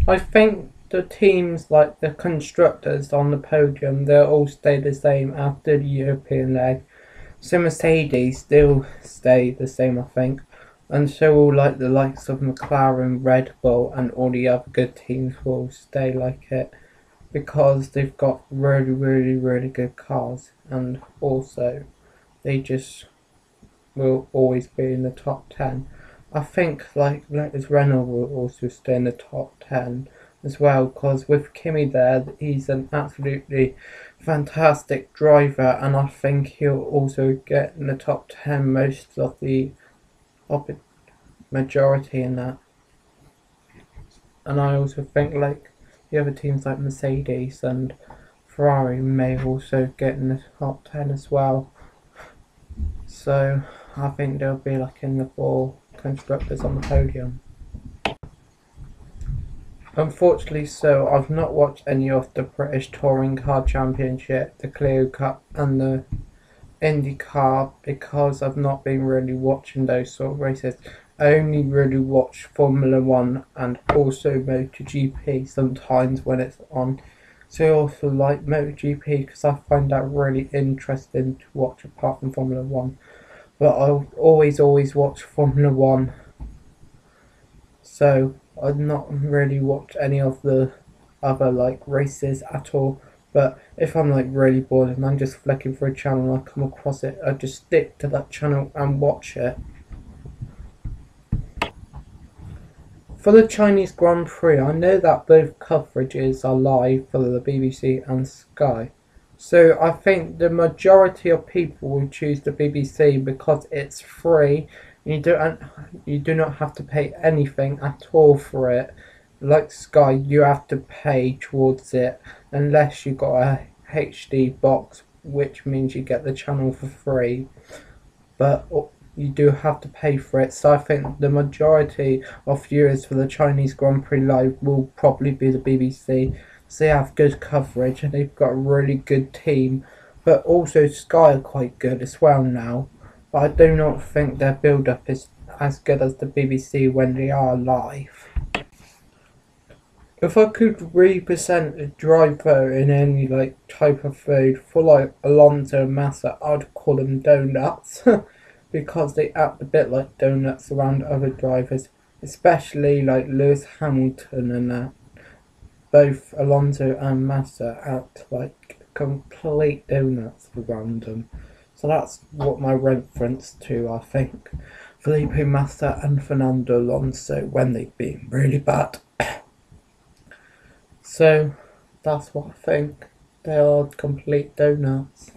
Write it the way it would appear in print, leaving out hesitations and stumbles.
I think the teams like the constructors on the podium, they'll all stay the same after the European leg. So Mercedes still stay the same, I think. And so will like the likes of McLaren, Red Bull and all the other good teams will stay like it because they've got really, really, really good cars, and also they just will always be in the top 10. I think like Letters Renault will also stay in the top 10 as well, because with Kimi there, he's an absolutely fantastic driver, and I think he'll also get in the top 10 most of the majority in that. And I also think like the other teams like Mercedes and Ferrari may also get in the top 10 as well. So I think they'll be like in the four constructors on the podium. Unfortunately, so I've not watched any of the British Touring Car Championship, the Clio Cup, and the IndyCar because I've not been really watching those sort of races. I only really watch Formula One and also MotoGP sometimes when it's on. So I also like MotoGP because I find that really interesting to watch apart from Formula One. But I'll always watch Formula One. So I've not really watched any of the other like races at all. But if I'm like really bored and I'm just flicking through a channel and I come across it, I just stick to that channel and watch it. For the Chinese Grand Prix, I know that both coverages are live for the BBC and Sky. So I think the majority of people will choose the BBC because it's free. You do not have to pay anything at all for it. Like Sky, you have to pay towards it unless you got a HD box, which means you get the channel for free. But you do have to pay for it. So I think the majority of viewers for the Chinese Grand Prix Live will probably be the BBC. So they have good coverage and they've got a really good team. But also Sky are quite good as well now. But I do not think their build up is as good as the BBC when they are live. If I could represent a driver in any like type of food for like Alonso and Massa, I'd call them donuts because they act a bit like donuts around other drivers, especially like Lewis Hamilton and that. Both Alonso and Massa act like complete donuts around them. So that's what my reference to, I think. Felipe Massa and Fernando Alonso when they've been really bad. So that's what I think. They are complete donuts.